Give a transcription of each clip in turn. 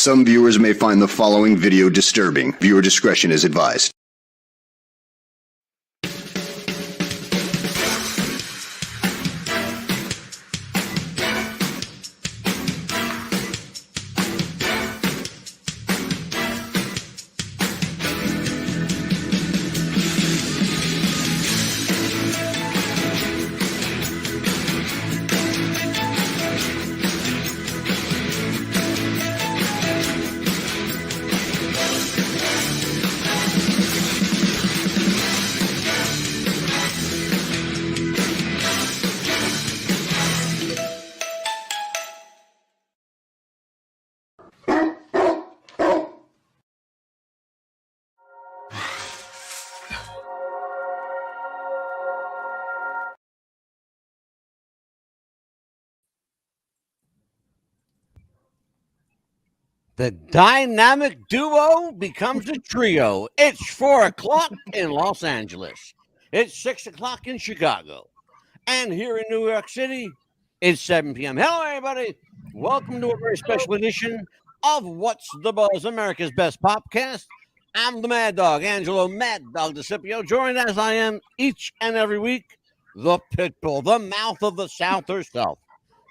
Some viewers may find the following video disturbing. Viewer discretion is advised. The dynamic duo becomes a trio. It's 4 o'clock in Los Angeles. It's 6 o'clock in Chicago. And here in New York City, it's 7 p.m. Hello, everybody. Welcome to a very special edition of What's the Buzz, America's Best Popcast. I'm the Mad Dog, Angelo Mad Dog DeCipio, joined as I am each and every week, the Pitbull, the mouth of the South herself,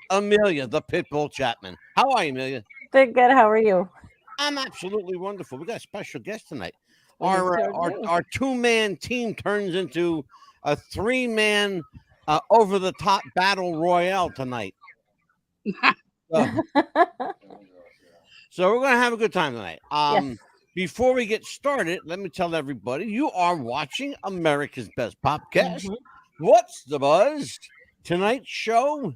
Amelia, the Pitbull Chapman. How are you, Amelia? Good. How are you? I'm absolutely wonderful. We got a special guest tonight. Our two-man team turns into a three-man over-the-top battle royale tonight. So we're going to have a good time tonight. Yes. Before we get started, let me tell everybody, you are watching America's Best Popcast. Mhm. What's the Buzz? Tonight's show,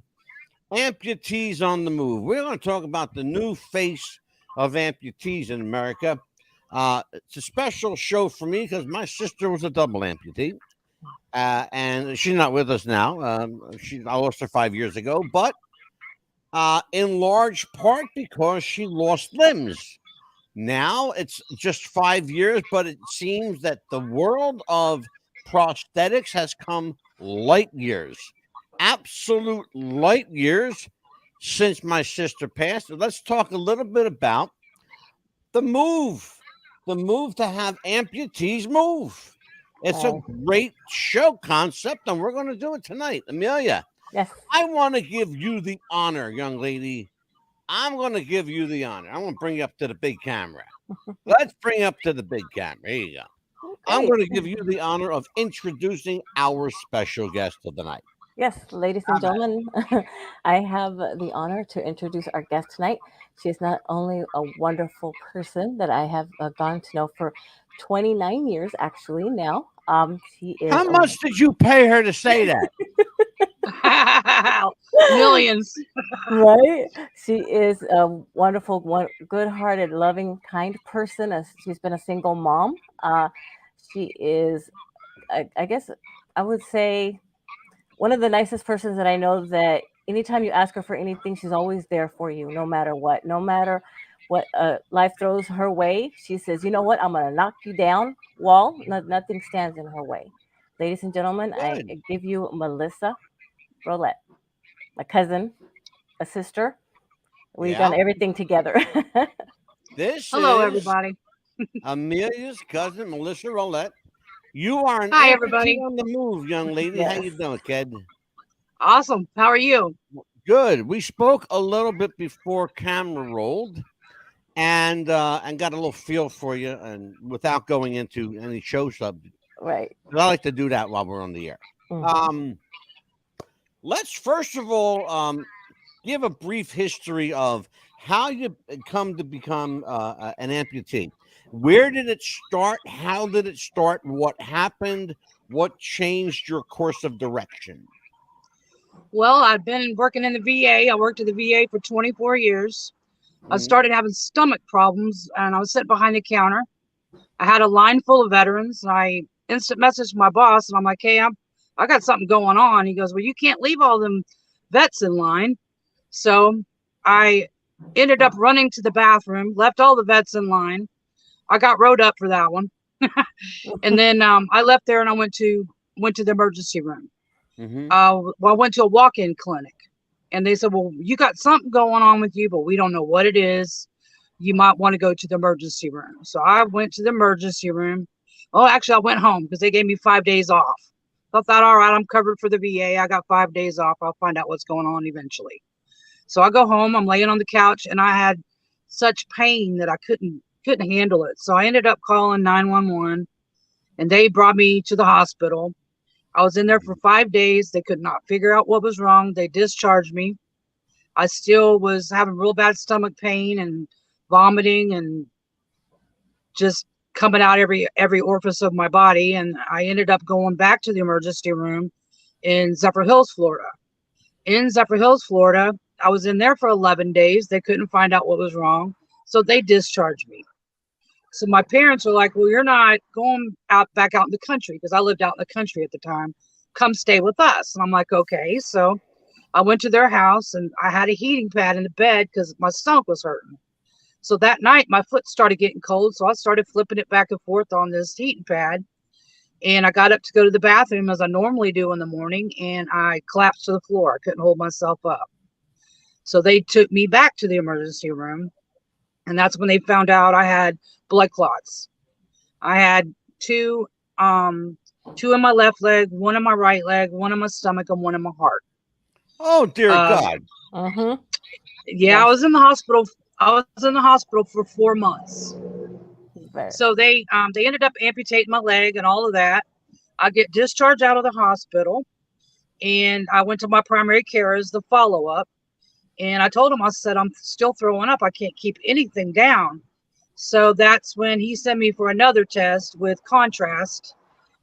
Amputees on the Move. We're going to talk about the new face of amputees in America. It's a special show for me because my sister was a double amputee. And she's not with us now. I lost her 5 years ago, but in large part because she lost limbs. Now it's just 5 years, but it seems that the world of prosthetics has come light years. Absolute light years since my sister passed. Let's talk a little bit about the move to have amputees move. It's a great show concept, and we're going to do it tonight. Amelia, Yes. I want to give you the honor, young lady. I'm going to give you the honor. I'm going to bring you up to the big camera. Let's bring you up to the big camera. Here you go. Okay. I'm going to give you the honor of introducing our special guest of the night. Yes, ladies and gentlemen, I have the honor to introduce our guest tonight. She is not only a wonderful person that I have gotten to know for 29 years, actually, now. She is. How much did you pay her to say that? Millions. Right? She is a wonderful, good-hearted, loving, kind person. She's been a single mom. She is, I guess I would say, one of the nicest persons that I know, that anytime you ask her for anything, she's always there for you, no matter what. No matter what life throws her way, she says, you know what, I'm going to knock you down, wall. Nothing stands in her way. Ladies and gentlemen, I give you Melissa Rowlett, a cousin, a sister. We've done everything together. Hello, everybody. Amelia's cousin, Melissa Rowlett. You are an Hi, everybody. on the move, young lady. Yes. How you doing, kid? Awesome. How are you? Good. We spoke a little bit before camera rolled, and got a little feel for you, and without going into any show subject. Right. I like to do that while we're on the air. Mhm. Let's first of all give a brief history of how you come to become an amputee. Where did it start? How did it start? What happened? What changed your course of direction? Well, I've been working in the VA. I worked at the VA for 24 years. I started having stomach problems, and I was sitting behind the counter. I had a line full of veterans. I instant messaged my boss, and I'm like, hey, I got something going on. He goes, well, you can't leave all them vets in line. So I ended up running to the bathroom, left all the vets in line. I got rode up for that one. And then I left there and I went to the emergency room. Well, I went to a walk-in clinic, and they said, well, you got something going on with you, but we don't know what it is. you might want to go to the emergency room. So I went to the emergency room. Oh, actually, I went home because they gave me 5 days off. I thought, all right, I'm covered for the VA. I got 5 days off. I'll find out what's going on eventually. So I go home. I'm laying on the couch, and I had such pain that I couldn't handle it. So I ended up calling 911, and they brought me to the hospital. I was in there for 5 days. They could not figure out what was wrong. They discharged me. I still was having real bad stomach pain and vomiting and just coming out every orifice of my body. And I ended up going back to the emergency room in Zephyr Hills, Florida. In Zephyr Hills, Florida, I was in there for 11 days. They couldn't find out what was wrong. So they discharged me. So my parents were like, well, you're not going back out in the country, because I lived out in the country at the time. Come stay with us. And I'm like, okay. So I went to their house, and I had a heating pad in the bed because my stomach was hurting. So that night, my foot started getting cold. So I started flipping it back and forth on this heating pad. And I got up to go to the bathroom as I normally do in the morning, and I collapsed to the floor. I couldn't hold myself up. So they took me back to the emergency room. And that's when they found out I had blood clots. I had two in my left leg, one in my right leg, one in my stomach, and one in my heart. Oh, dear God. Mm-hmm. Yeah, I was in the hospital. I was in the hospital for 4 months. Right. So they ended up amputating my leg and all of that. I get discharged out of the hospital, and I went to my primary care as the follow-up. And I told him, I said, I'm still throwing up. I can't keep anything down. So that's when he sent me for another test with contrast,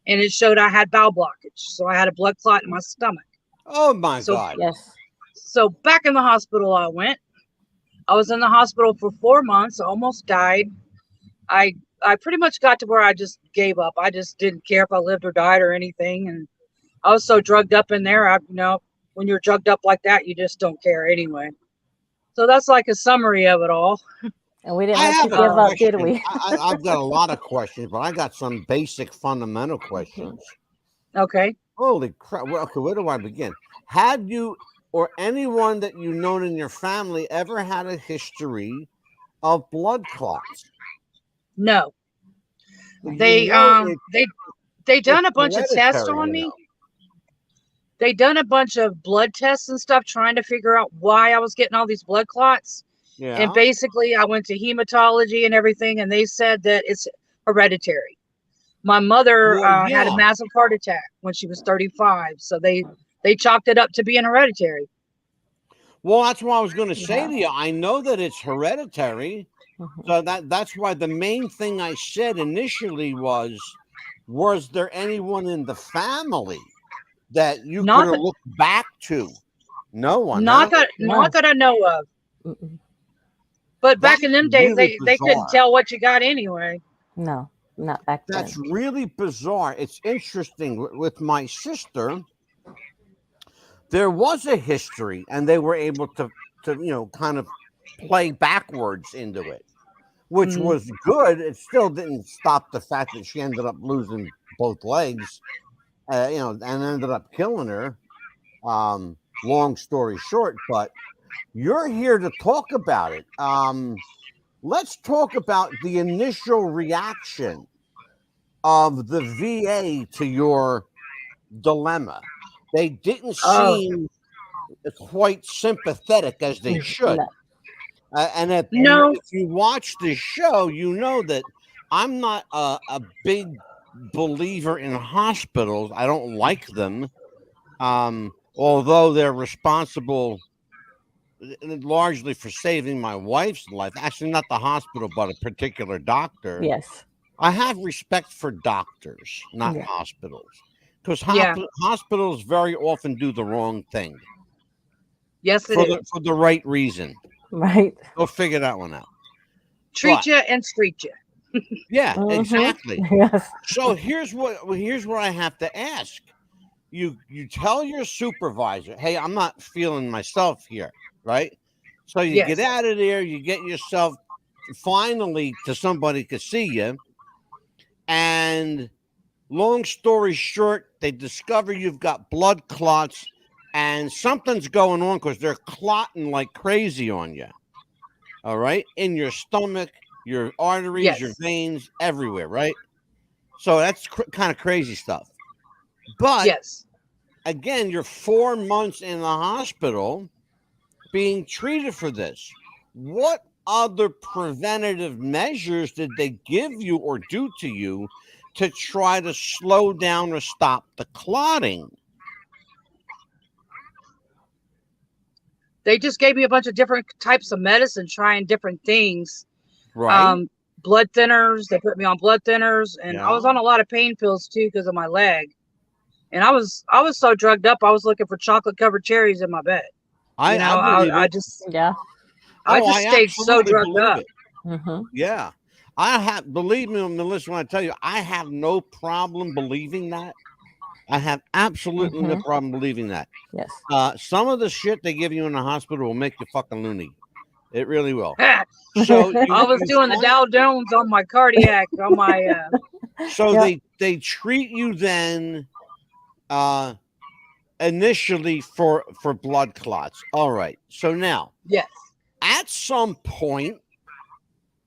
and it showed I had bowel blockage. So I had a blood clot in my stomach. Oh, my God. Yes. So back in the hospital I went. I was in the hospital for 4 months. I almost died. I pretty much got to where I just gave up. I just didn't care if I lived or died or anything. And I was so drugged up in there. When you're drugged up like that, you just don't care anyway. So that's like a summary of it all. And we didn't I let you have a give up, did question. we? I've got a lot of questions, but I got some basic fundamental questions. Okay. Holy crap. Well, okay, where do I begin? Had you or anyone that you known in your family ever had a history of blood clots? No. You They know they done it's a bunch of tests hereditary, on you me. know. They done a bunch of blood tests and stuff trying to figure out why I was getting all these blood clots. Yeah. And basically I went to hematology and everything, and they said that it's hereditary. My mother Well, had a yeah. massive heart attack when she was 35. So they chalked it up to being hereditary. Well, that's what I was going to say Yeah. to you. I know that it's hereditary. Mhm. So that's why the main thing I said initially was there anyone in the family that you Not could that- have looked back to? No one. Not huh? that I know of. Mm-mm. But back That's in them days, really they couldn't bizarre. tell what you got anyway. No, not back then. That's really bizarre. It's interesting. With my sister, there was a history, and they were able to kind of play backwards into it, which Mhm. was good. It still didn't stop the fact that she ended up losing both legs, and ended up killing her. Long story short, but you're here to talk about it. Let's talk about the initial reaction of the VA to your dilemma. They didn't Oh. seem quite sympathetic as they should. No. And if No. you watch the show, you know that I'm not a big believer in hospitals. I don't like them, although they're responsible largely for saving my wife's life. Actually, not the hospital, but a particular doctor. Yes. I have respect for doctors, not Yeah. hospitals, because Yeah. hospitals very often do the wrong thing Yes, it for is. the right reason. Right. Go figure that one out. Treat But- you and street you. Yeah, Mhm. exactly. Yes. So here's what I have to ask. You tell your supervisor, hey, I'm not feeling myself here, right? So you Yes. get out of there, you get yourself finally to somebody to see you. And long story short, they discover you've got blood clots and something's going on because they're clotting like crazy on you. All right, in your stomach, your arteries, your Yes. veins, everywhere. Right. So that's kind of crazy stuff. But Yes. again, you're 4 months in the hospital being treated for this. What other preventative measures did they give you or do to you to try to slow down or stop the clotting? They just gave me a bunch of different types of medicine, trying different things. Right. Blood thinners. They put me on blood thinners, and I Yeah. was on a lot of pain pills too because of my leg. And I was so drugged up. I was looking for chocolate covered cherries in my bed. You know, I believe I it. just Yeah. I Oh, just I stayed so absolutely drugged believe up. it. Mm-hmm. Yeah. Believe me, Melissa, when I tell you, I have no problem believing that. I have absolutely no Mm-hmm. problem believing that. Yes. Some of the shit they give you in the hospital will make you fucking loony. It really will. So I was doing the Dow Jones on my cardiac, on my so Yep. they treat you then initially for blood clots. All right. So now yes. at some point,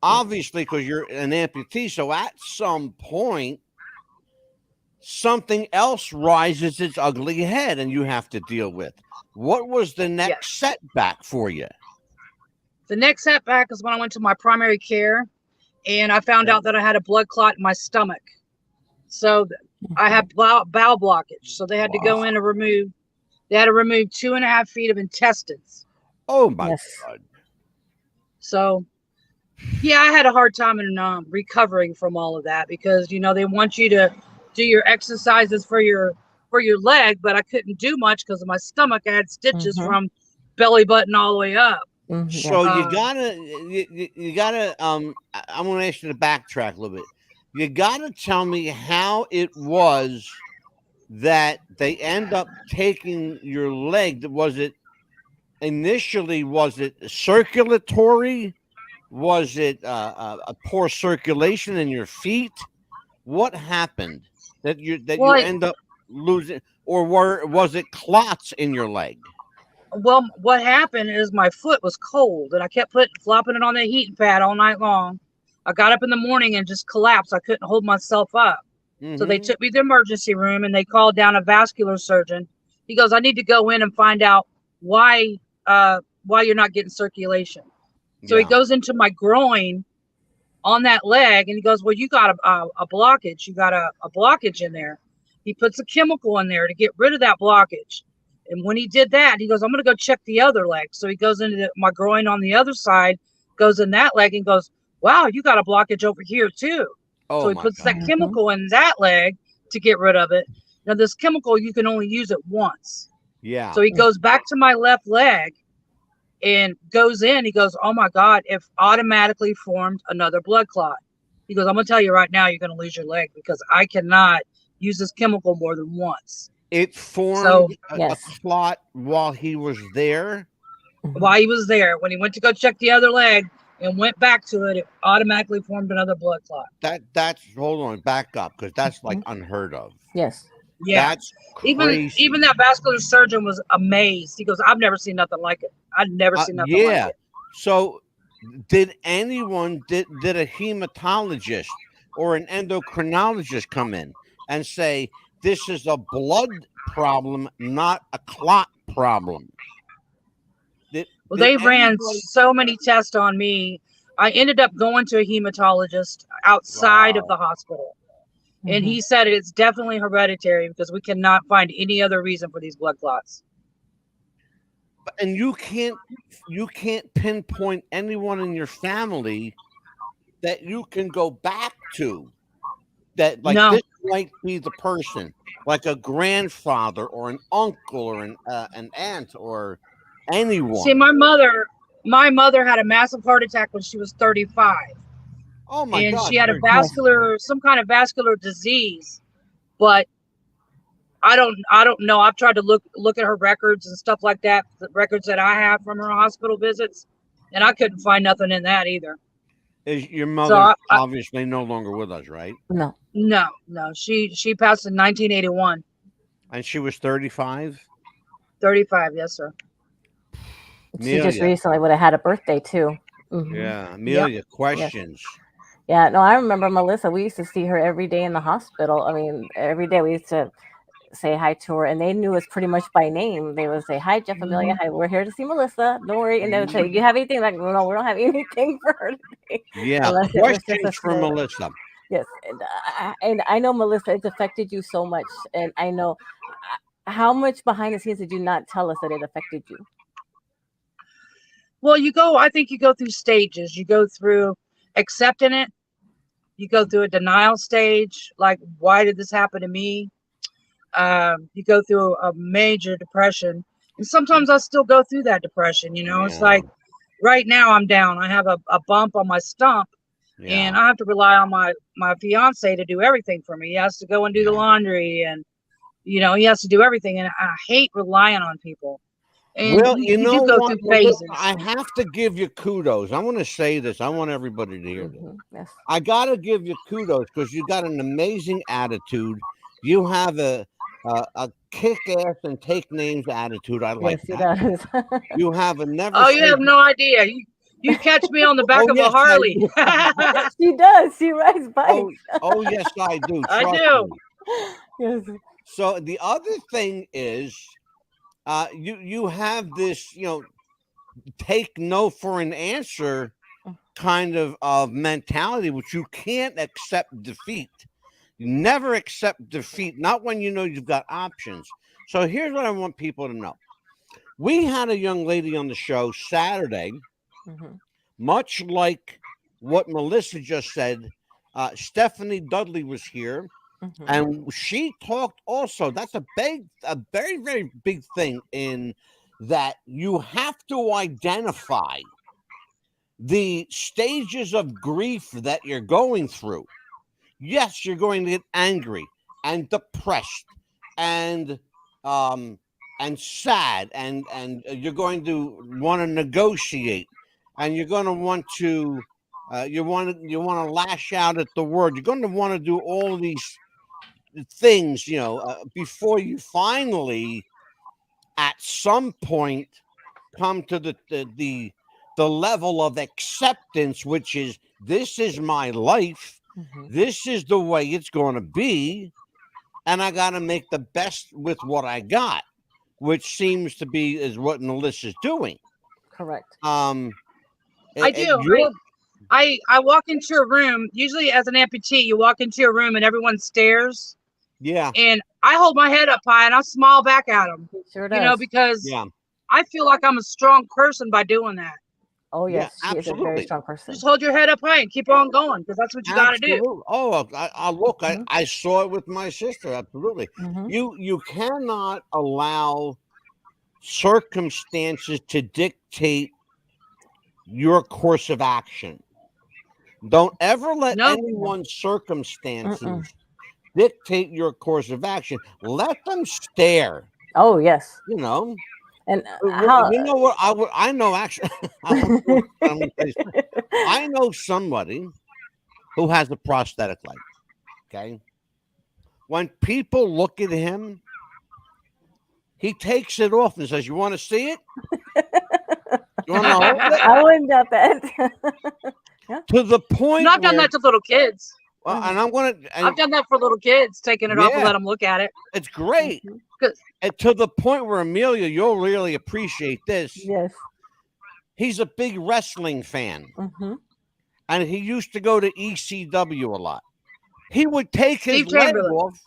obviously, because you're an amputee, so at some point something else rises its ugly head and you have to deal with. What was the next setback for you? The next setback is when I went to my primary care and I found out that I had a blood clot in my stomach. So I had bowel blockage. So they had to go in and remove, they had to remove 2.5 feet of intestines. Oh my Yes. God. So yeah, I had a hard time in recovering from all of that because, you know, they want you to do your exercises for your leg, but I couldn't do much because of my stomach. I had stitches Mm-hmm. from belly button all the way up. Mm-hmm. So Yes. you gotta I'm gonna ask you to backtrack a little bit. You gotta tell me how it was that they end up taking your leg. Was it circulatory? Was it a poor circulation in your feet? What happened that you Well, end up losing, or was it clots in your leg? Well, what happened is my foot was cold and I kept flopping it on the heating pad all night long. I got up in the morning and just collapsed. I couldn't hold myself up. So they took me to the emergency room and they called down a vascular surgeon. He goes, I need to go in and find out why you're not getting circulation. So he goes into my groin on that leg and he goes, well, you got a blockage. You got a blockage in there. He puts a chemical in there to get rid of that blockage. And when he did that, he goes, I'm going to go check the other leg. So he goes into my groin on the other side, goes in that leg and goes, wow, you got a blockage over here too. Oh, so he my puts God. that chemical in that leg to get rid of it. Now, this chemical, you can only use it once. Yeah. So he goes back to my left leg and goes in. He goes, oh my God, it automatically formed another blood clot. He goes, I'm going to tell you right now, you're going to lose your leg because I cannot use this chemical more than once. It formed a Yes. clot while he was there. While he was there, when he went to go check the other leg and went back to it, it automatically formed another blood clot. That's hold on, back up, because that's like unheard of. Yes. Yeah. That's crazy. Even that vascular surgeon was amazed. He goes, I've never seen nothing like it. I've never seen nothing like it. So did a hematologist or an endocrinologist come in and say this is a blood problem, not a clot problem? They ran so many tests on me. I ended up going to a hematologist outside of the hospital. And he said it's definitely hereditary because we cannot find any other reason for these blood clots. And you can't pinpoint anyone in your family that you can go back to that this might be the person, like a grandfather or an uncle or an aunt or anyone. See, my mother had a massive heart attack when she was 35. Oh my and God! She had some kind of vascular disease, but I don't know. I've tried to look at her records and stuff like that, the records that I have from her hospital visits, and I couldn't find nothing in that either. Is your mother obviously no longer with us, right? No. She passed in 1981. And she was 35? 35, yes, sir. She just recently would have had a birthday too. Yeah, Amelia, questions. Yeah, no, I remember Melissa. We used to see her every day in the hospital. I mean, every day we used to say hi to her, and they knew us pretty much by name. They would say, "Hi, Jeff, Amelia. Hi, we're here to see Melissa. Don't worry." And they would say, "You have anything?" Like, no, we don't have anything for her today. Yeah, Unless it was just a questions for snow. Melissa. Yes, and I know, Melissa, it's affected you so much, and I know how much behind the scenes did you not tell us that it affected you? Well, I think you go through stages. You go through accepting it. You go through a denial stage. Like, why did this happen to me? You go through a major depression. And sometimes I still go through that depression. It's like right now I'm down. I have a bump on my stump. And I have to rely on my fiance to do everything for me. He has to go and do the laundry, and he has to do everything. And I hate relying on people. And Well, you know do go what? through phases. I have to give you kudos. I want to say this. I want everybody to hear this. Yes. I got to give you kudos because you got an amazing attitude. You have a kick-ass and take names attitude. I like Yes, that. he does. You have a never. Oh, you have no idea. You catch me on the back of a Harley. She does. She rides bikes. Oh, yes, I do. I Trust do. me. Yes. So the other thing is, you have this, take no for an answer kind of mentality, which you can't accept defeat. You never accept defeat, not when you know you've got options. So here's what I want people to know. We had a young lady on the show Saturday, much like what Melissa just said. Stephanie Dudley was here. And she talked also. That's a very, very big thing in that you have to identify the stages of grief that you're going through. Yes, you're going to get angry and depressed and sad, and you're going to want to negotiate, and you're going to want to you want to lash out at the word. You're going to want to do all of these things, before you finally, at some point, come to the level of acceptance, which is, this is my life. This is the way it's going to be, and I got to make the best with what I got, which seems to be is what Melissa's doing. Correct. I do. I walk into a room, usually as an amputee, you walk into a room and everyone stares. Yeah. And I hold my head up high and I smile back at them. Sure does. Because I feel like I'm a strong person by doing that. Oh, yes. Yeah, she is a very strong person. Just hold your head up high and keep on going, because that's what you got to do. Oh, look, I saw it with my sister. Absolutely. You cannot allow circumstances to dictate your course of action. Don't ever let anyone's circumstances dictate your course of action. Let them stare. Oh, yes. And how, you know what? I know actually. I know somebody who has a prosthetic leg. Okay. When people look at him, he takes it off and says, "You want to see it? You want to hold it?" I wouldn't doubt that. To the point. I've done that to little kids. Well, and I've done that for little kids, taking it off and let them look at it. It's great. And to the point where, Amelia, you'll really appreciate this. Yes. He's a big wrestling fan. And he used to go to ECW a lot. He would take his leg off.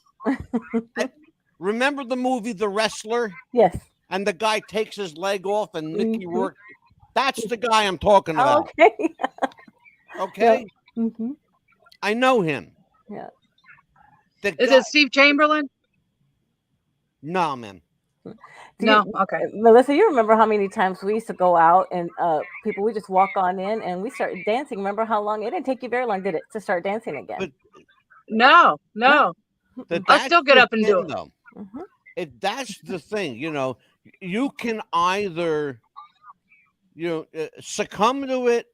Remember the movie The Wrestler? Yes. And the guy takes his leg off and Mickey Rourke. That's the guy I'm talking about. Okay. Okay? I know him. Yeah. Is it Steve Chamberlain? No, man. No, okay. Melissa, you remember how many times we used to go out and people, we just walk on in and we start dancing. Remember how long? It didn't take you very long, did it, to start dancing again? But, no. I still get up and do it. Though. That's the thing. You can either, succumb to it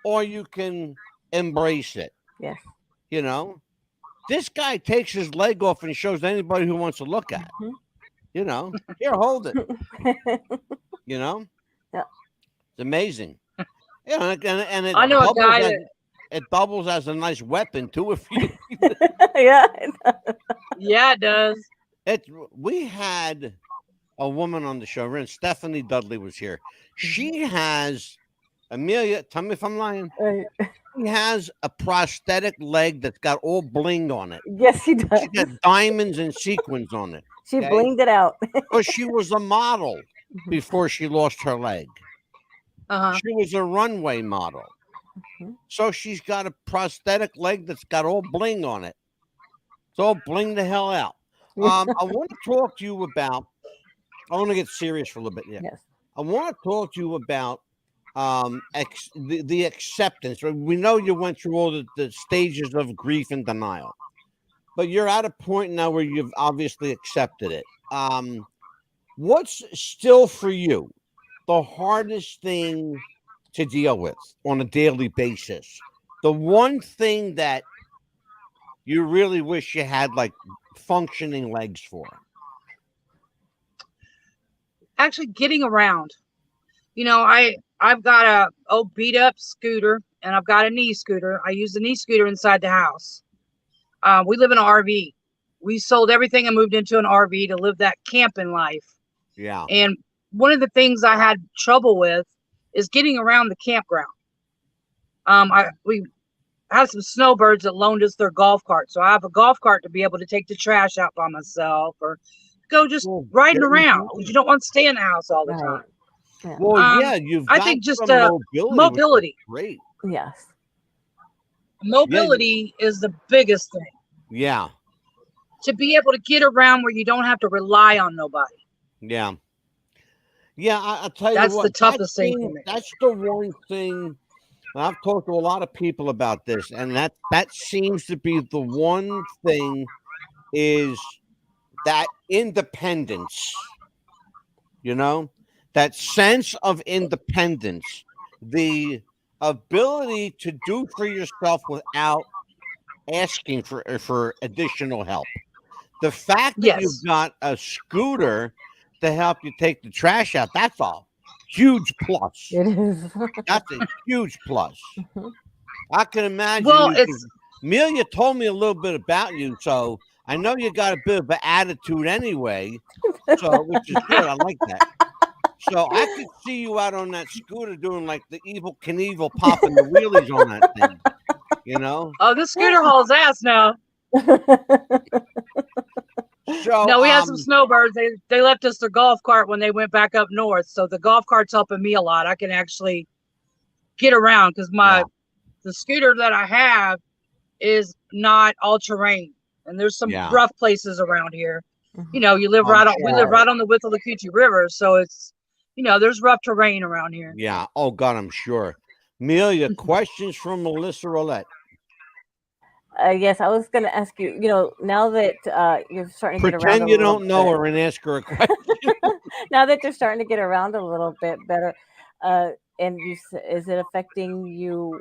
or you can embrace it. Yes. This guy takes his leg off and shows anybody who wants to look at it. Here, hold it. Yeah. It's amazing. Yeah, and I know a guy that. it doubles as a nice weapon too. If you, Yeah. Yeah, it does. we had a woman on the show, and Stephanie Dudley was here. She has Amelia. Tell me if I'm lying. She has a prosthetic leg that's got all bling on it. Yes, she does. She got diamonds and sequins on it. She blinged it out. Because she was a model before she lost her leg. She was a runway model. So she's got a prosthetic leg that's got all bling on it. It's all bling the hell out. I want to talk to you about, I want to get serious for a little bit. Yeah. Yes. I want to talk to you about the acceptance. We know you went through all the stages of grief and denial, but you're at a point now where you've obviously accepted it. What's still for you the hardest thing to deal with on a daily basis? The one thing that you really wish you had like functioning legs for? Actually getting around. You know, I've got a old beat up scooter and I've got a knee scooter. I use the knee scooter inside the house. We live in an RV. We sold everything and moved into an RV to live that camping life. Yeah. And one of the things I had trouble with is getting around the campground. We have some snowbirds that loaned us their golf cart. So I have a golf cart to be able to take the trash out by myself or go just riding around because you don't want to stay in the house all the time. Yeah. Well, yeah, I think just mobility. Great. Yes. Mobility is the biggest thing. Yeah. To be able to get around where you don't have to rely on nobody. Yeah. Yeah, I'll tell you that's what. The toughest thing for me. That's the one thing. I've talked to a lot of people about this, and that seems to be the one thing is that independence. You know, that sense of independence, the ability to do for yourself without asking for additional help. The fact that you've got a scooter to help you take the trash out, that's a huge plus. It is. That's a huge plus. I can imagine. Well, Amelia told me a little bit about you, so I know you got a bit of an attitude anyway, so which is good. I like that. So I could see you out on that scooter doing like the Evil Knievel popping the wheelies on that thing. You know? Oh, this scooter hauls ass now. So, no, we had some snowbirds. They left us their golf cart when they went back up north. So the golf cart's helping me a lot. I can actually get around because the scooter that I have is not all terrain, and there's some rough places around here. You know, we live right on the Withlacoochee River, so it's there's rough terrain around here. Yeah. Oh God, I'm sure. Amelia, questions from Melissa Rowlett. Yes, I was going to ask you, now that you're starting to get around. Pretend you don't know her and ask her a question. Now that you're starting to get around a little bit better, and is it affecting you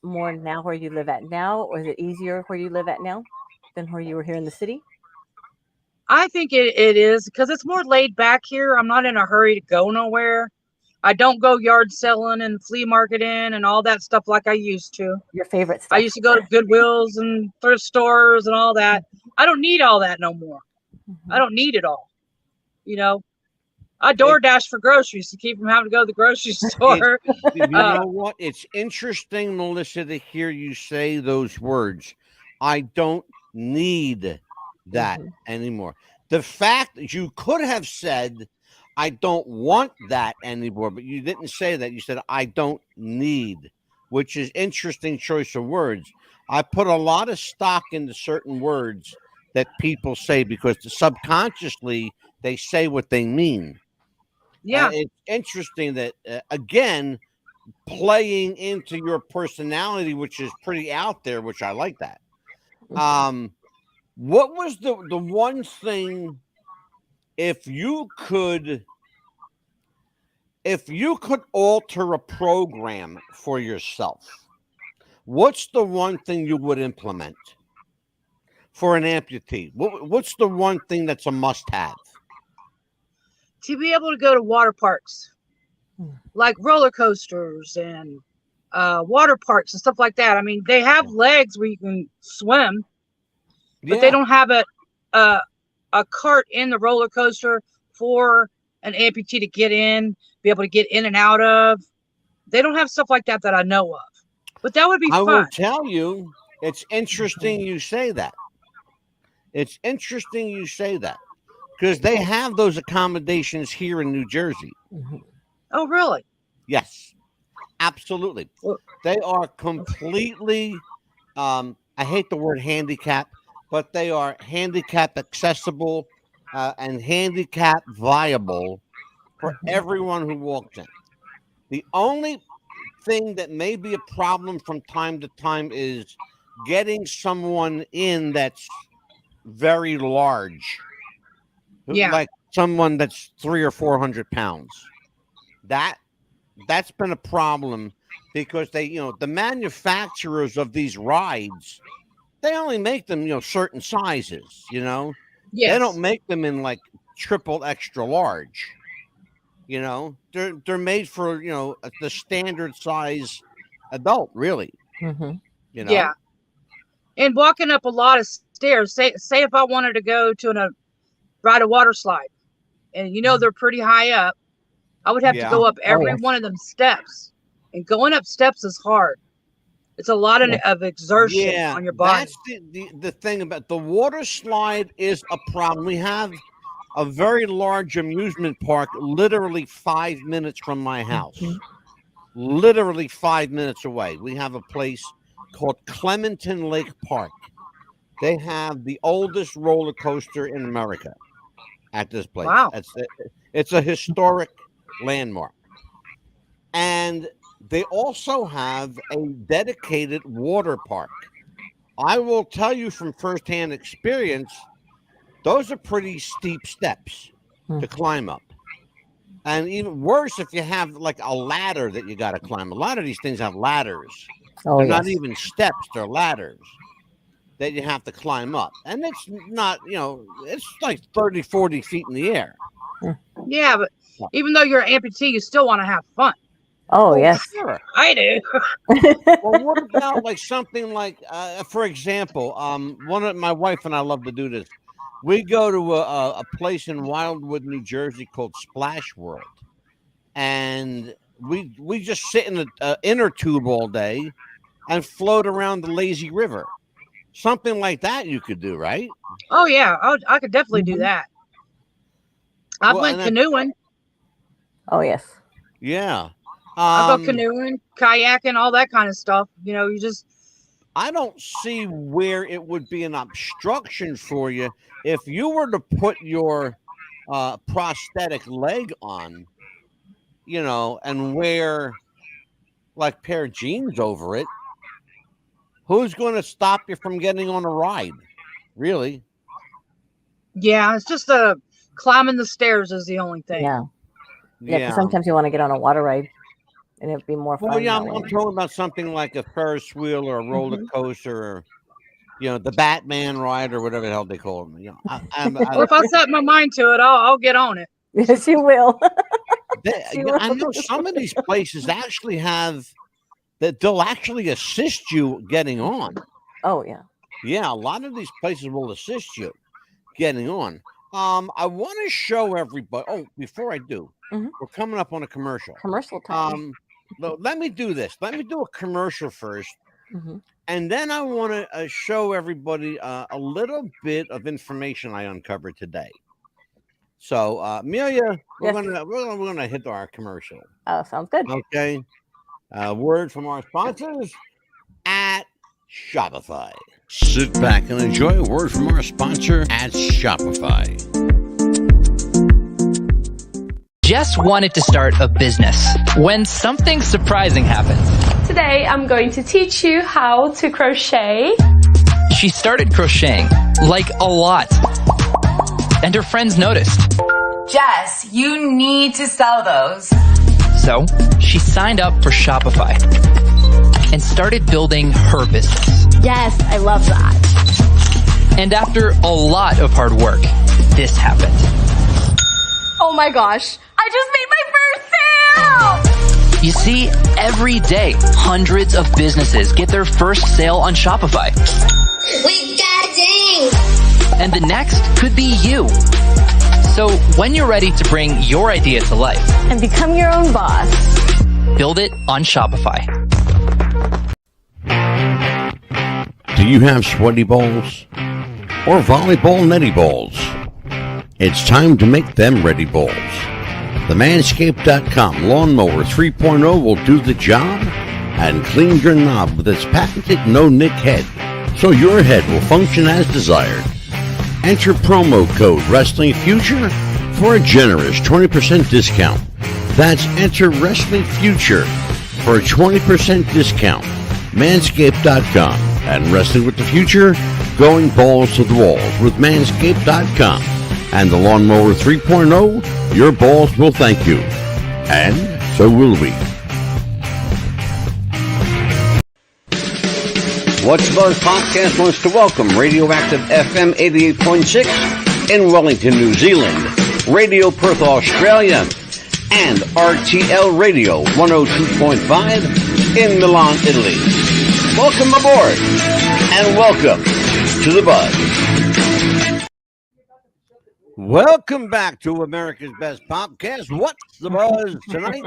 more now where you live at now, or is it easier where you live at now than where you were here in the city? I think it is because it's more laid back here. I'm not in a hurry to go nowhere. I don't go yard selling and flea marketing and all that stuff like I used to. Your favorite stuff. I used to go to Goodwills and thrift stores and all that. I don't need all that no more. I don't need it all. I DoorDash for groceries to keep from having to go to the grocery store. You know what? It's interesting, Melissa, to hear you say those words. I don't need that anymore. The fact that you could have said, I don't want that anymore, but you didn't say that. You said, I don't need, which is interesting choice of words. I put a lot of stock into certain words that people say because subconsciously they say what they mean. Yeah. It's interesting that, again, playing into your personality, which is pretty out there, which I like that. What was the one thing, if you could alter a program for yourself, what's the one thing you would implement for an amputee? What's the one thing that's a must-have? To be able to go to water parks. like roller coasters and water parks and stuff like that. I mean, they have legs where you can swim, but they don't have a cart in the roller coaster for an amputee to get in, be able to get in and out of. They don't have stuff like that I know of. But that would be fun. I will tell you, it's interesting you say that. It's interesting you say that because they have those accommodations here in New Jersey. Oh, really? Yes, absolutely. They are completely, I hate the word handicap, but they are handicap accessible and handicap viable for everyone who walks in. The only thing that may be a problem from time to time is getting someone in that's very large. Yeah. Like someone that's 300 or 400 pounds. That's been a problem because they, the manufacturers of these rides, they only make them, certain sizes, Yes. They don't make them in like triple extra large. They're made for, the standard size adult, really. Yeah. And walking up a lot of stairs, say if I wanted to go to ride a water slide and they're pretty high up, I would have to go up every one of them steps, and going up steps is hard. It's a lot of exertion on your body. That's the thing about the water slide is a problem. We have a very large amusement park literally 5 minutes from my house. Literally 5 minutes away. We have a place called Clementon Lake Park. They have the oldest roller coaster in America at this place. Wow. It's a historic landmark. And they also have a dedicated water park. I will tell you from firsthand experience, those are pretty steep steps to climb up. And even worse if you have like a ladder that you got to climb. A lot of these things have ladders. They're not even steps, they're ladders that you have to climb up. And it's not, it's like 30, 40 feet in the air. Yeah, but even though you're an amputee, you still want to have fun. Oh, yes. Sure. I do. Well, what about like something like, for example, my wife and I love to do this. We go to a place in Wildwood, New Jersey called Splash World, and we just sit in the inner tube all day and float around the lazy river. Something like that you could do, right? Oh yeah, I could definitely do that. I've went canoeing. Oh yes. Yeah. I go canoeing, kayaking, all that kind of stuff. I don't see where it would be an obstruction for you if you were to put your prosthetic leg on, and wear like a pair of jeans over it. Who's going to stop you from getting on a ride? Really? Yeah, it's just climbing the stairs is the only thing. Yeah. Yeah. Sometimes you want to get on a water ride, and it'd be more fun. Well, yeah, I'm talking about something like a Ferris wheel or a roller coaster, or the Batman ride or whatever the hell they call them. Well, if I set my mind to it, I'll get on it. Yes, you will. I know some of these places actually have that they'll actually assist you getting on. Oh yeah. Yeah, a lot of these places will assist you getting on. I want to show everybody. Oh, before I do, we're coming up on a commercial. Commercial time. Let me do this. Let me do a commercial first. And then I want to show everybody a little bit of information I uncovered today. So, Amelia, we're gonna hit our commercial. Oh, sounds good. Okay. Word from our sponsors at Shopify. Sit back and enjoy a word from our sponsor at Shopify. Jess wanted to start a business when something surprising happened. Today, I'm going to teach you how to crochet. She started crocheting, like a lot. And her friends noticed. Jess, you need to sell those. So she signed up for Shopify and started building her business. Yes, I love that. And after a lot of hard work, this happened. Oh my gosh, I just made my first sale! You see, every day, hundreds of businesses get their first sale on Shopify. We got ding! And the next could be you. So when you're ready to bring your idea to life And become your own boss. build it on Shopify. Do you have sweaty balls or volleyball netty balls? It's time to make them ready balls. The Manscaped.com Lawnmower 3.0 will do the job and clean your knob with its patented no-nick head, so your head will function as desired. Enter promo code WrestlingFuture for a generous 20% discount. That's enter WrestlingFuture for a 20% discount. Manscaped.com and Wrestling with the Future, going balls to the walls with Manscaped.com. And the Lawnmower 3.0, your balls will thank you. And so will we. What's the Buzz Podcast wants to welcome Radioactive FM 88.6 in Wellington, New Zealand, Radio Perth, Australia, and RTL Radio 102.5 in Milan, Italy. Welcome aboard, and welcome to the Buzz. Welcome back to America's Best Podcast. What's the Buzz tonight?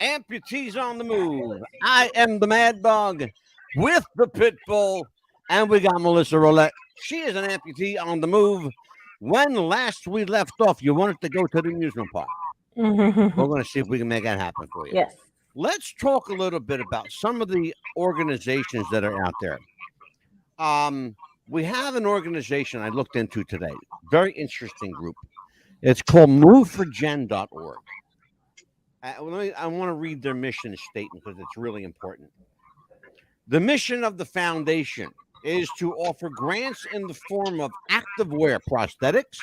Amputees on the move. I am the Mad Dog with the Pit Bull, and we got Melissa Rowlett. She is an amputee on the move. When last we left off, you wanted to go to the amusement park. We're going to see if we can make that happen for you. Yes. Let's talk a little bit about some of the organizations that are out there. We have an organization I looked into today. Very interesting group. It's called moveforgen.org. I want to read their mission statement because it's really important. The mission of the foundation is to offer grants in the form of active wear prosthetics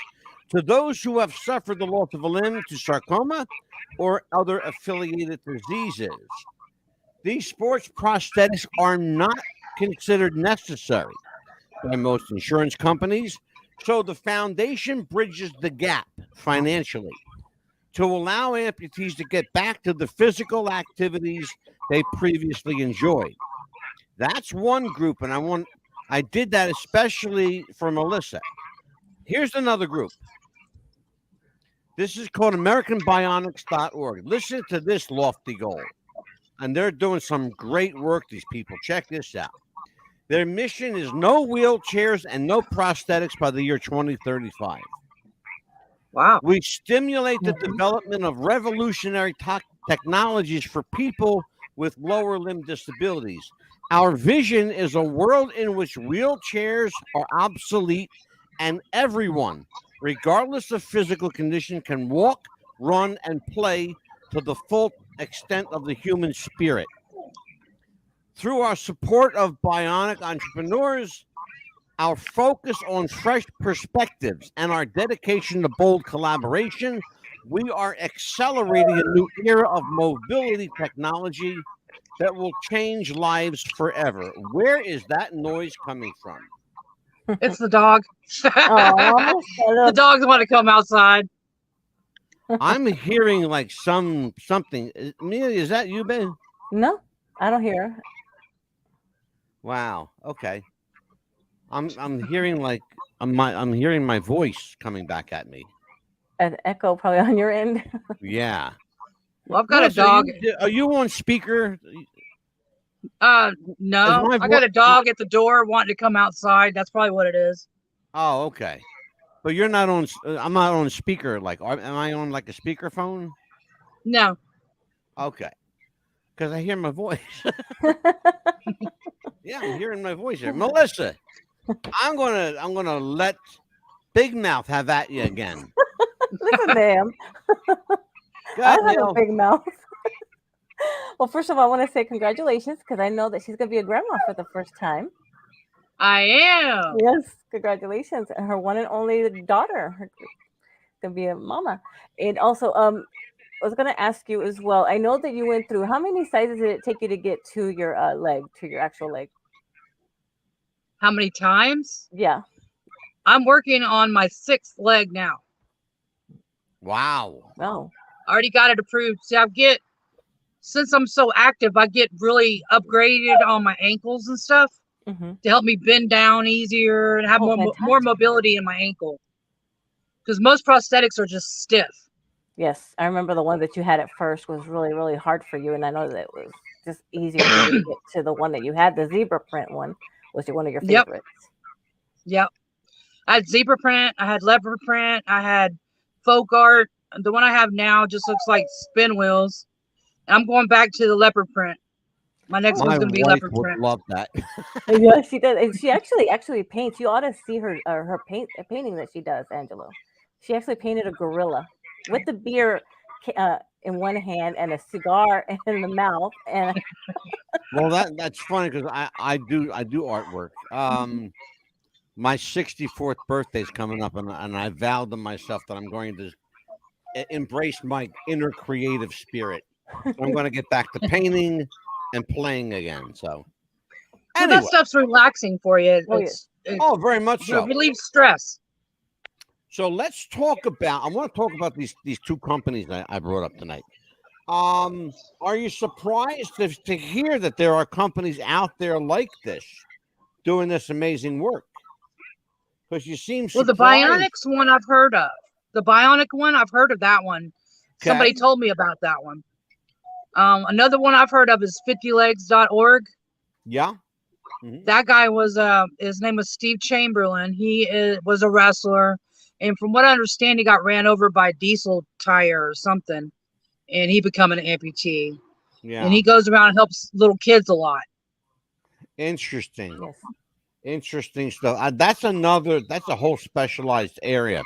to those who have suffered the loss of a limb to sarcoma or other affiliated diseases. These sports prosthetics are not considered necessary by most insurance companies, so the foundation bridges the gap financially to allow amputees to get back to the physical activities they previously enjoyed. That's one group, and I did that especially for Melissa. Here's another group. This is called AmericanBionics.org. Listen to this lofty goal. And they're doing some great work, these people. Check this out. Their mission is no wheelchairs and no prosthetics by the year 2035. Wow. We stimulate the development of revolutionary technologies for people with lower limb disabilities. Our vision is a world in which wheelchairs are obsolete and everyone, regardless of physical condition, can walk, run, and play to the full extent of the human spirit. Through our support of bionic entrepreneurs, our focus on fresh perspectives, and our dedication to bold collaboration, we are accelerating a new era of mobility technology that will change lives forever. Where is that noise coming from? It's the dog. Oh, The dogs want to come outside. I'm hearing like something. Amelia, is that you, Ben? no, I don't hear. Wow. Okay. I'm hearing like I'm hearing my voice coming back at me. An echo probably on your end. Yeah. Well, I've got a Melissa, dog. Are you on speaker? No, Is my I got a dog at the door wanting to come outside. That's probably what it is. Oh, okay. But you're not on. I'm not on speaker. Like, am I on like a speakerphone? No. Okay. Because I hear my voice. Yeah, I'm hearing my voice here. Melissa, I'm gonna let Big Mouth have at you again. Look at them. God, I have a big mouth. Well, first of all, I want to say congratulations because I know that she's going to be a grandma for the first time. I am. Yes, congratulations. And her one and only daughter going to be a mama. And also, I was going to ask you as well. I know that you went through, how many sizes did it take you to get to your leg, to your actual leg? How many times? Yeah. I'm working on my 6th leg now. Wow. Oh. I already got it approved. See, I get since I'm so active, I get really upgraded on my ankles and stuff to help me bend down easier and have more mobility in my ankle. Because most prosthetics are just stiff. Yes, I remember the one that you had at first was really, really hard for you, and I know that it was just easier for you to get to the one that you had. The zebra print one was one of your favorites. Yep. I had zebra print. I had leopard print. I had folk art. The one I have now just looks like spin wheels. And I'm going back to the leopard print. My next one's going to be leopard print. Love that. Yeah, she does. And she actually paints. You ought to see her painting that she does, Angelo. She actually painted a gorilla with the beer in one hand and a cigar in the mouth. And well, that's funny because I do artwork. My 64th birthday is coming up, and I vowed to myself that I'm going to embrace my inner creative spirit. So I'm going to get back to painting and playing again. So, anyway. Well, that stuff's relaxing for you. Very much so. It relieves stress. So let's talk about. I want to talk about these two companies that I brought up tonight. Are you surprised to hear that there are companies out there like this doing this amazing work? Because you seem surprised. Well, the Bionics one I've heard of. The Bionic one, I've heard of that one. Okay. Somebody told me about that one. Another one I've heard of is 50legs.org. Yeah. That guy was his name was Steve Chamberlain. He was a wrestler, and from what I understand, he got ran over by a diesel tire or something, and he became an amputee. Yeah. And he goes around and helps little kids a lot. Interesting. Yes. Interesting stuff. That's a whole specialized area.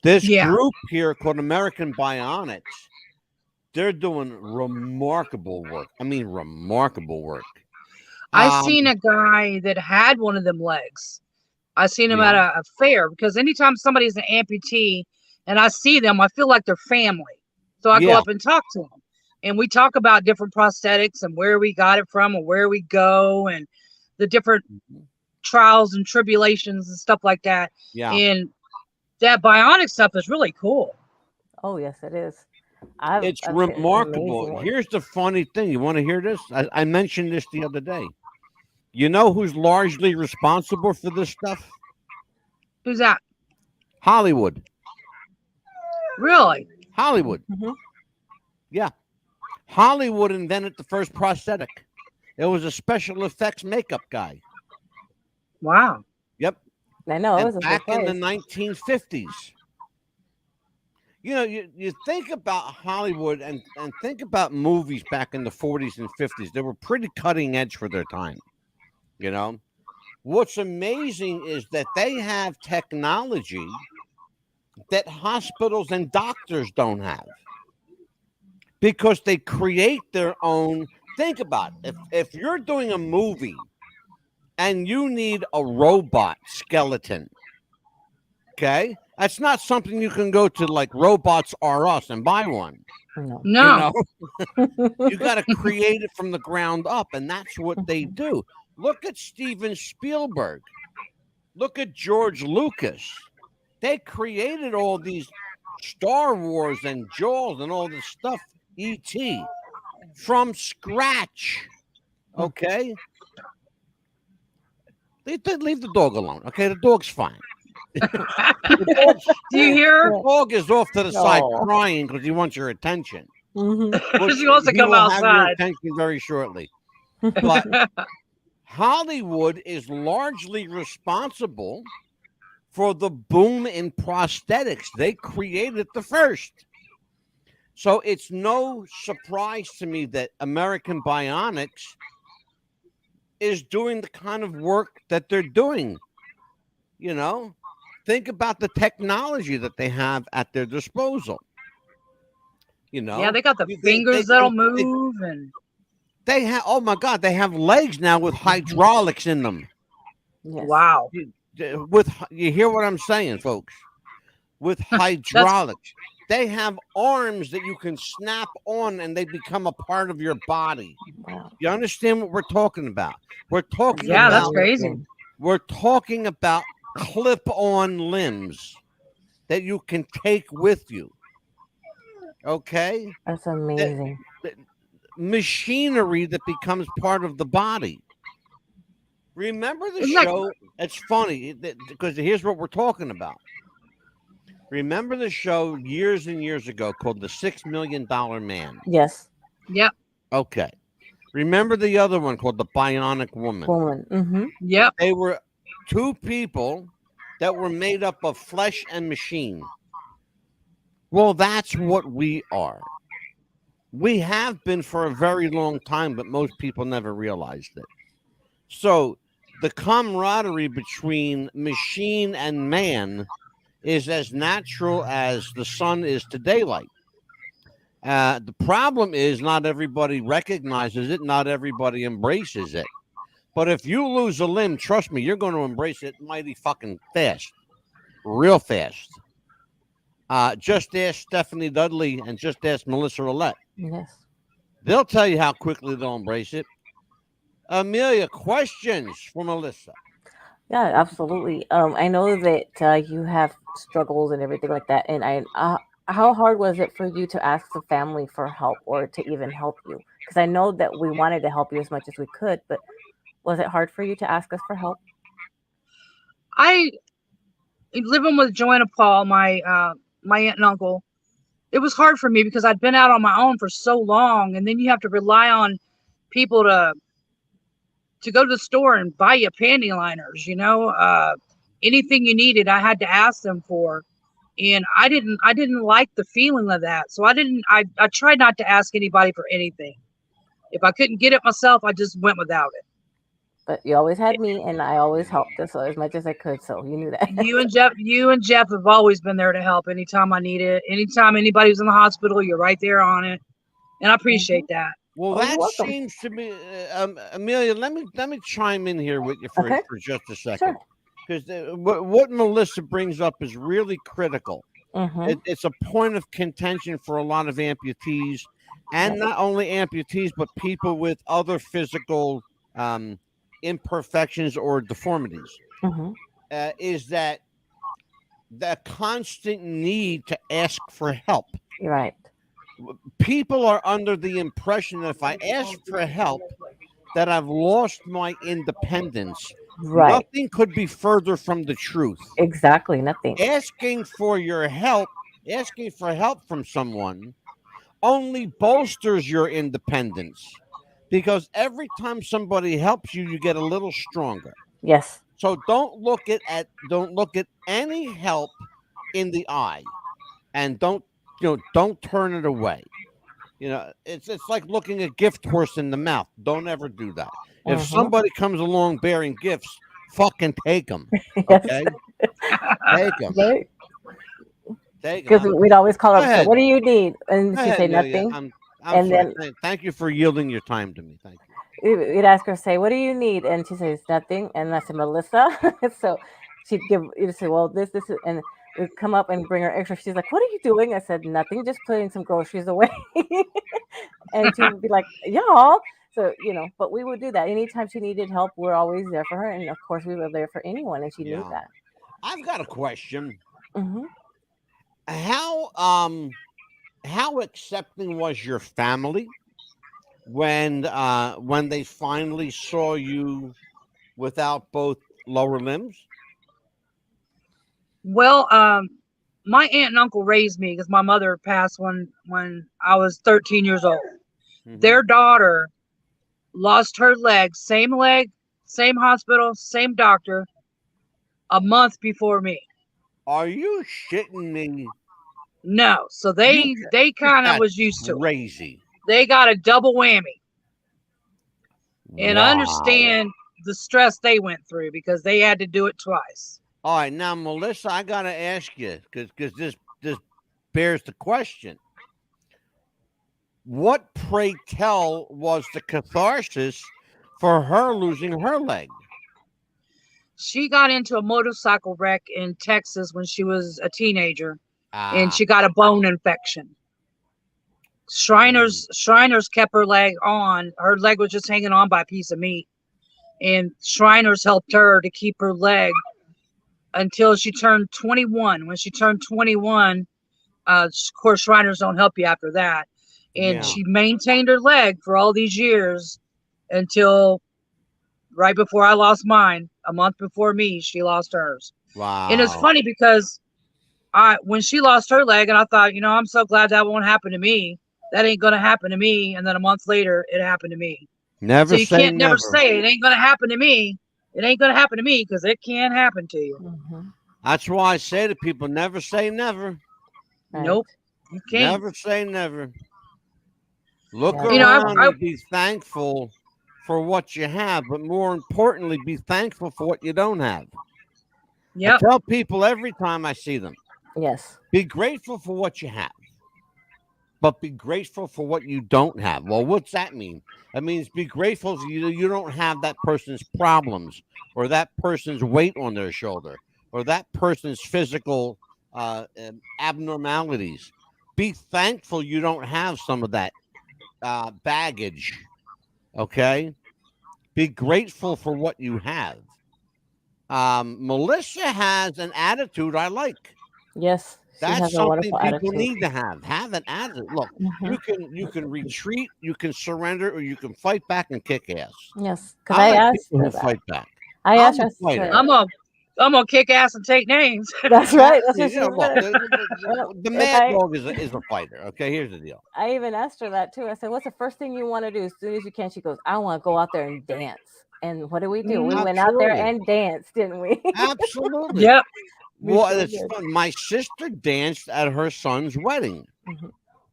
This group here called American Bionics, they're doing remarkable work. I mean, remarkable work. I seen a guy that had one of them legs. I seen him at a fair, because anytime somebody's an amputee and I see them, I feel like they're family. So I go up and talk to them. And we talk about different prosthetics and where we got it from and where we go and the different trials and tribulations and stuff like that. Yeah. And that bionic stuff is really cool. Oh, yes, it is. It's remarkable. Here's the funny thing. You want to hear this? I mentioned this the other day. You know who's largely responsible for this stuff? Who's that? Hollywood. Really? Hollywood. Yeah. Hollywood invented the first prosthetic. It was a special effects makeup guy. Wow. Yep. I know. It was back in the 1950s. You know, you think about Hollywood and think about movies back in the 40s and 50s. They were pretty cutting edge for their time. You know, what's amazing is that they have technology that hospitals and doctors don't have, because they create their own. Think about it. If you're doing a movie and you need a robot skeleton, okay, that's not something you can go to like Robots R Us and buy one. No. You know? You got to create it from the ground up, and that's what they do. Look at Steven Spielberg. Look at George Lucas. They created all these Star Wars and Jaws and all this stuff, E.T., from scratch. Okay? Leave the dog alone. Okay? The dog's fine. Do you hear? The dog is off to the side crying because he wants your attention. He wants to come outside. Have your attention very shortly. But Hollywood is largely responsible for the boom in prosthetics. They created the first. So it's no surprise to me that American Bionics is doing the kind of work that they're doing. You know, think about the technology that they have at their disposal. You know, yeah, they got the fingers that'll move, and they have. Oh my God, they have legs now with hydraulics in them. Yes. Wow. You hear what I'm saying, folks? With hydraulics. They have arms that you can snap on and they become a part of your body. Wow. You understand what we're talking about? We're talking about, that's crazy. We're talking about clip-on limbs that you can take with you. Okay? That's amazing. machinery that becomes part of the body. Remember the Isn't that- show? It's funny because here's what we're talking about. Remember the show years and years ago called The $6 Million Man? Yes. Yep. Okay. Remember the other one called The Bionic Woman? Woman. Yep. They were two people that were made up of flesh and machine. Well, that's what we are. We have been for a very long time, but most people never realized it. So the camaraderie between machine and man is as natural as the sun is to daylight. The problem is not everybody recognizes it, not everybody embraces it. But if you lose a limb, trust me, you're going to embrace it mighty fucking fast, real fast. Just ask Stephanie Dudley and just ask Melissa Rowlett. Yes. They'll tell you how quickly they'll embrace it. Amelia, questions for Melissa? Yeah, absolutely. I know that you have struggles and everything like that, and how hard was it for you to ask the family for help or to even help you? Because I know that we wanted to help you as much as we could, but was it hard for you to ask us for help? I living with Joanna Paul, my aunt and uncle. It was hard for me because I'd been out on my own for so long, and then you have to rely on people to go to the store and buy you panty liners. Anything you needed, I had to ask them for, and I didn't like the feeling of that. So I tried not to ask anybody for anything. If I couldn't get it myself, I just went without it. But you always had me, and I always helped us so as much as I could. So you knew that. You and Jeff have always been there to help anytime I need it. Anytime anybody's in the hospital, you're right there on it, and I appreciate that. Well, Oh, that you're welcome. seems to be Amelia. Let me chime in here with you for just a second, because what Melissa brings up is really critical. It's a point of contention for a lot of amputees, and not only amputees, but people with other physical imperfections or deformities. Is that the constant need to ask for help? You're right. People are under the impression that if I ask for help, that I've lost my independence. Right. Nothing could be further from the truth. Exactly. Nothing. Asking for help from someone only bolsters your independence, because every time somebody helps you, you get a little stronger. Yes. So don't look at any help in the eye, and don't turn it away. It's like looking a gift horse in the mouth. Don't ever do that. If somebody comes along bearing gifts, fucking take them. Okay, take them. Right. Take Because them. we'd always call her. Go So ahead. what do you need? And Go she'd ahead, say Amelia. nothing. I'm And sorry. then- Thank you for yielding your time to me. Thank you. We'd ask her, say, what do you need? And she says nothing. And I said, Melissa. So she'd you'd say, well, this, and we'd come up and bring her extra. She's like, what are you doing? I said, nothing, just putting some groceries away. And she would be like, y'all. So, but we would do that. Anytime she needed help, we're always there for her. And of course, we were there for anyone. And she knew that. I've got a question. Mm-hmm. How accepting was your family when they finally saw you without both lower limbs? Well, my aunt and uncle raised me because my mother passed when I was 13 years old. Their daughter lost her leg, same hospital, same doctor, a month before me. Are you shitting me? No. So they kind of was used to it. Crazy. They got a double whammy. And I understand the stress they went through because they had to do it twice. All right, now Melissa, I gotta ask you because this bears the question. What, pray tell, was the catharsis for her losing her leg? She got into a motorcycle wreck in Texas when she was a teenager, and she got a bone infection. Shriners kept her leg on. Her leg was just hanging on by a piece of meat, and Shriners helped her to keep her leg until she turned 21. When she turned 21, of course, Shriners don't help you after that. And Yeah. she maintained her leg for all these years until right before I lost mine. A month before me, she lost hers. Wow. And it's funny because when she lost her leg, and I thought, I'm so glad that won't happen to me. That ain't gonna happen to me. And then a month later, it happened to me. Never So you say can't never never. say it ain't gonna happen to me. It ain't gonna happen to me because it can happen to you. Mm-hmm. That's why I say to people, never say never. Right. Nope, you can't. Never say never. Look Yeah. around and be thankful for what you have, but more importantly, be thankful for what you don't have. Yep. I tell people every time I see them, Yes. be grateful for what you have, but be grateful for what you don't have. Well, what's that mean? That means be grateful you don't have that person's problems, or that person's weight on their shoulder, or that person's physical abnormalities. Be thankful you don't have some of that baggage. Okay? Be grateful for what you have. Melissa has an attitude I like. Yes. She That's has a something wonderful people attitude. need to have. Have an attitude. Look, you can retreat, you can surrender, or you can fight back and kick ass. Yes, because I I like asked people her who that. fight back. I asked I'm her. a fighter. I'm gonna kick ass and take names. That's right. That's what she Yeah, look, said. the mad dog is a fighter. Okay, here's the deal. I even asked her that too. I said, "What's the first thing you want to do as soon as you can?" She goes, "I want to go out there and dance." And what did we do? We went out there and danced, didn't we? Absolutely. Yep. Well, sure it's did. fun. My sister danced at her son's wedding.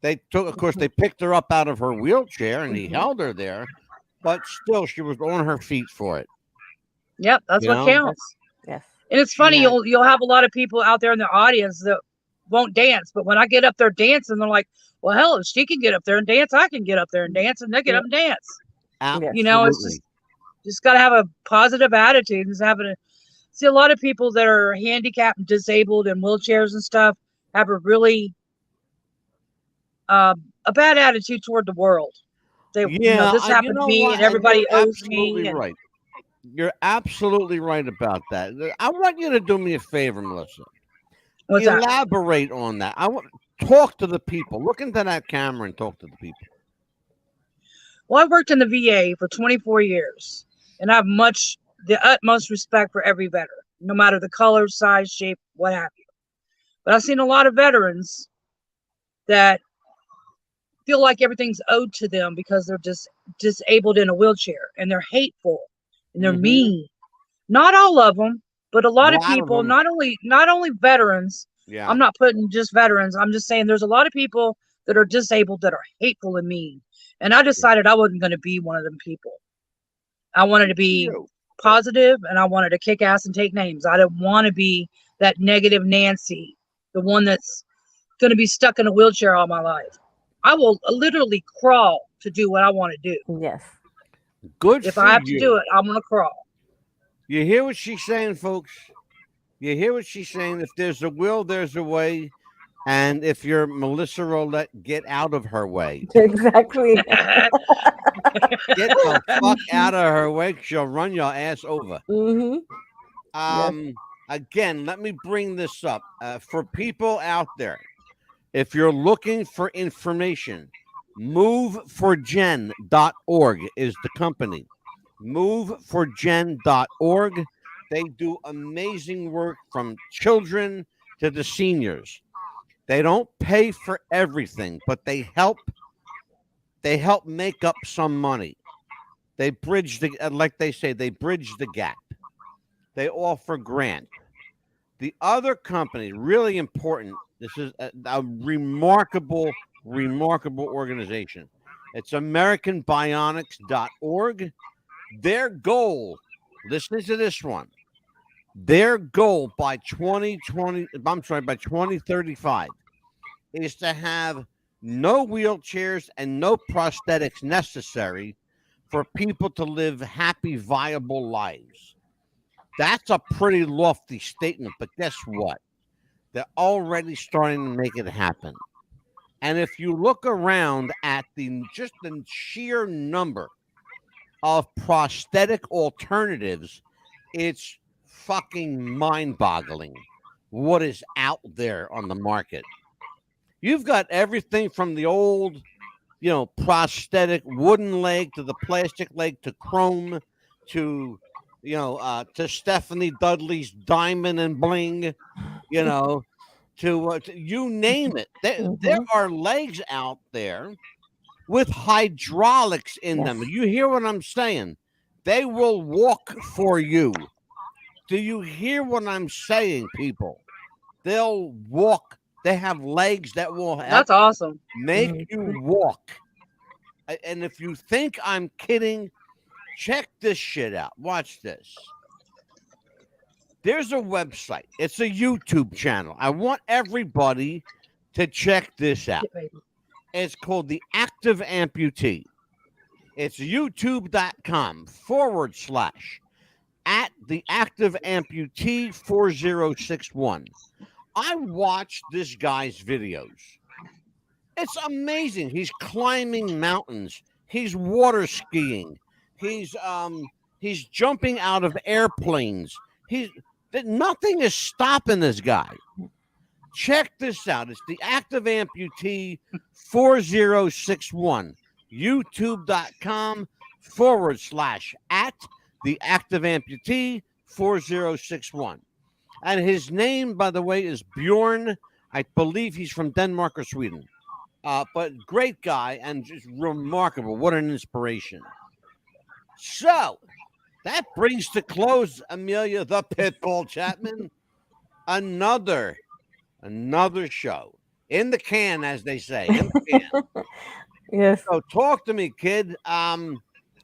They took, of course, they picked her up out of her wheelchair and he held her there, but still, she was on her feet for it. Yep, that's what counts. Yes. And it's funny, you'll have a lot of people out there in the audience that won't dance, but when I get up there dancing, they're like, "Well, hell, if she can get up there and dance, I can get up there and dance," and they get up and dance. Absolutely. It's just got to have a positive attitude. See, a lot of people that are handicapped and disabled in wheelchairs and stuff have a really a bad attitude toward the world. This happened to me, and everybody owes me. Right. You're absolutely right about that. I want you to do me a favor, Melissa. What's that? Elaborate on that. I want talk to the people. Look into that camera and talk to the people. Well, I've worked in the VA for 24 years, and I have the utmost respect for every veteran, no matter the color, size, shape, what have you. But I've seen a lot of veterans that feel like everything's owed to them because they're just disabled in a wheelchair, and they're hateful and they're mean. Not all of them, but a lot of people. Not only veterans. Yeah. I'm not putting just veterans. I'm just saying there's a lot of people that are disabled that are hateful and mean. And I decided I wasn't going to be one of them people. I wanted to be positive, and I wanted to kick ass and take names. I didn't want to be that negative Nancy, the one that's going to be stuck in a wheelchair all my life. I will literally crawl to do what I want to do. Yes. Good. If I have to do it, I'm going to crawl. You hear what she's saying, folks? You hear what she's saying? If there's a will, there's a way. And if you're Melissa Rowlett, get out of her way. Exactly. Get the fuck out of her way. She'll run your ass over. Again, let me bring this up. For people out there, if you're looking for information, moveforgen.org is the company. Moveforgen.org. They do amazing work from children to the seniors. They don't pay for everything, but they help make up some money. They bridge like they say, they bridge the gap. They offer grant. The other company, really important, this is a remarkable organization. It's AmericanBionics.org. Their goal, listen to this one. Their goal by 2035 is to have no wheelchairs and no prosthetics necessary for people to live happy, viable lives. That's a pretty lofty statement, but guess what? They're already starting to make it happen. And if you look around at the sheer number of prosthetic alternatives, it's fucking mind-boggling what is out there on the market. You've got everything from the old, prosthetic wooden leg to the plastic leg to chrome to to Stephanie Dudley's diamond and bling, to you name it. There are legs out there with hydraulics in them. Yes. You hear what I'm saying? They will walk for you. Do you hear what I'm saying, people? They'll walk. They have legs that will help That's awesome. make you walk. And if you think I'm kidding, check this shit out. Watch this. There's a website. It's a YouTube channel. I want everybody to check this out. It's called The Active Amputee. It's youtube.com / at The Active Amputee 4061. I watched this guy's videos. It's amazing. He's climbing mountains. He's water skiing. He's jumping out of airplanes. Nothing is stopping this guy. Check this out. It's The Active Amputee 4061. youtube.com / at The Active Amputee 4061. And his name, by the way, is Bjorn. I believe he's from Denmark or Sweden. But great guy and just remarkable. What an inspiration. So that brings to close, Amelia the Pitbull Chapman, another show in the can, as they say. In the can. Yes. So talk to me, kid.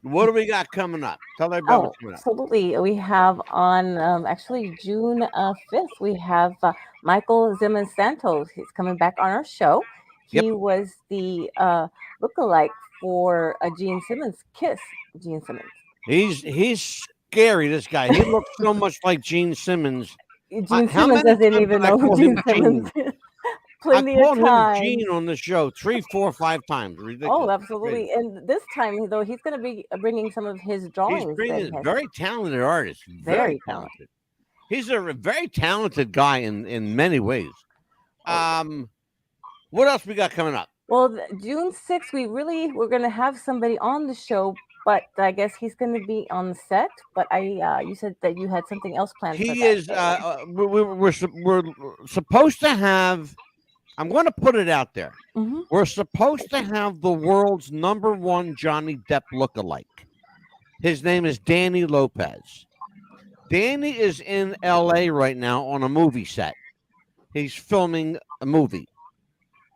What do we got coming up? Tell everybody what's coming up. Absolutely. We have on actually June 5th, we have Michael Zimmons Santos. He's coming back on our show. He was the lookalike for Gene Simmons' Kiss. Gene Simmons. He's scary, this guy. He looks so much like Gene Simmons. Gene Simmons doesn't even know who Gene Simmons is. Plenty I called of time. him Gene on the show 3, 4, 5 times. Ridiculous. Oh, absolutely. Crazy. And this time, though, he's going to be bringing some of his drawings. He's bringing a very talented artist. Very talented. He's a very talented guy in many ways. What else we got coming up? Well, June 6th, we're going to have somebody on the show, but I guess he's going to be on the set. But you said that you had something else planned. He is. We're supposed to have. I'm going to put it out there. Mm-hmm. We're supposed to have the world's #1 Johnny Depp lookalike. His name is Danny Lopez. Danny is in LA right now on a movie set. He's filming a movie.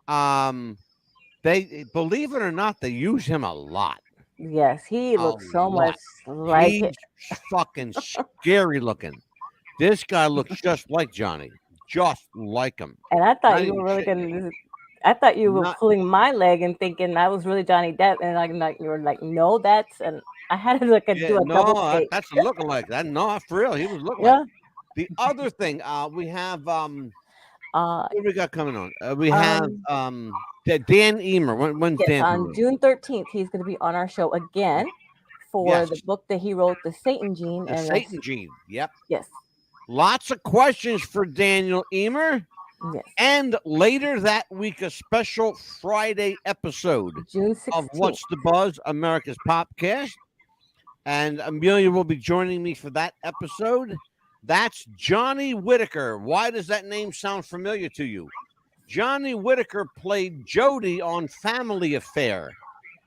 They, believe it or not, they use him a lot. Yes, he looks so much like He's fucking scary looking. This guy looks just like Johnny. Just like him. And I thought you were really gonna. I thought you were pulling my leg and thinking that was really Johnny Depp, and like you were like, no, that's. And I had to look and do a double take. That's a lookalike. That no, for real, he was looking. Yeah. Like. The other thing, we have what do we got coming on? We have Dan Emer. When's yes, Dan? On June 13th, he's going to be on our show again for the book that he wrote, The Satan Gene. The Satan Gene. Yep. Yes. Lots of questions for Daniel Emer. Yes. And later that week, a special Friday episode June 16th. Of What's the Buzz, America's Popcast. And Amelia will be joining me for that episode. That's Johnny Whitaker. Why does that name sound familiar to you? Johnny Whitaker played Jody on Family Affair.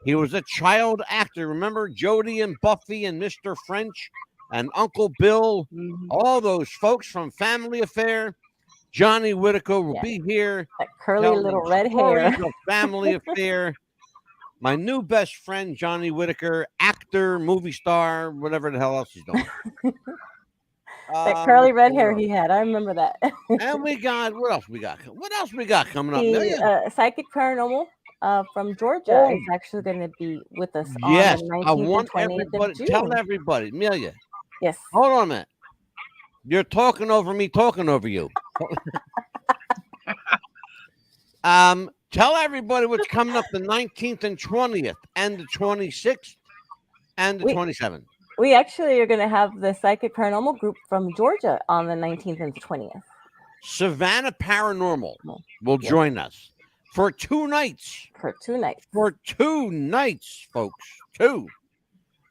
He was a child actor. Remember Jody and Buffy and Mr. French and Uncle Bill? All those folks from Family Affair. Johnny Whitaker will be here. That curly little red hair. Family Affair. My new best friend, Johnny Whitaker, actor, movie star, whatever the hell else he's doing. That curly red hair he had. I remember that. And we got, what else we got? What else we got coming up? The Psychic Paranormal from Georgia is actually going to be with us on the 19th I want and 20th everybody, of June. tell everybody. Amelia. Yes. Hold on a minute. You're talking over me, talking over you. Tell everybody what's coming up the 19th and 20th and the 26th and the 27th. We actually are going to have the Psychic Paranormal group from Georgia on the 19th and 20th. Savannah Paranormal will join us. for 2 nights. For 2 nights. For 2 nights, folks. 2.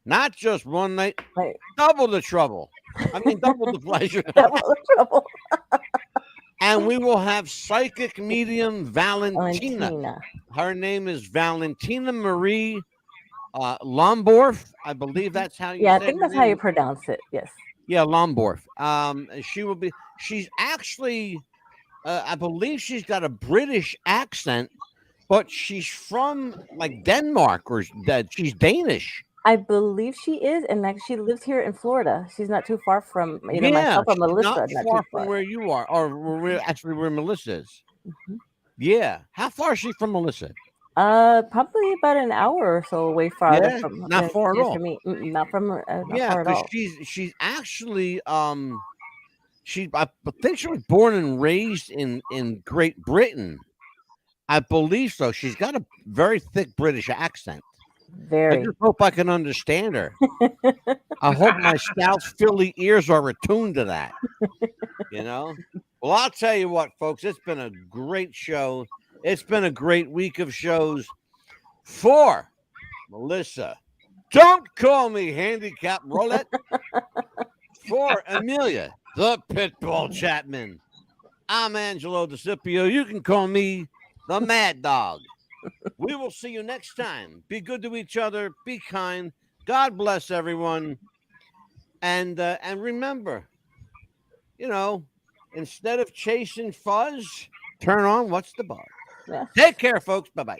Not just 1 night. Right. Double the trouble. I mean, double the pleasure. Double the trouble. And we will have psychic medium Valentina. Valentina. Her name is Valentina Marie Lomborf. I believe that's how you Yeah, I say think her that's how you name. pronounce it. Yes. Yeah, Lomborf. She's actually, I believe she's got a British accent, but she's from like Denmark or she's Danish. I believe she is, and like she lives here in Florida. She's not too far from either Yeah, myself or she's Melissa. not far from where you are, or where Melissa is. Yeah. How far is she from Melissa? Probably about an hour or so away farther Yeah, from. not far at all. From me. Not from. Not Yeah, far at because all. she's actually I think she was born and raised in Great Britain. I believe so. She's got a very thick British accent. I Very. just hope I can understand her. I hope my South Philly ears are attuned to that. You know? Well, I'll tell you what, folks, it's been a great show. It's been a great week of shows for Melissa. Don't call me Handicap Rowlett. For Amelia, the Pitbull Chapman. I'm Angelo DeCipio. You can call me the Mad Dog. We will see you next time. Be good to each other. Be kind. God bless everyone. And remember, you know, instead of chasing fuzz, turn on what's the buzz. Yeah. Take care, folks. Bye-bye.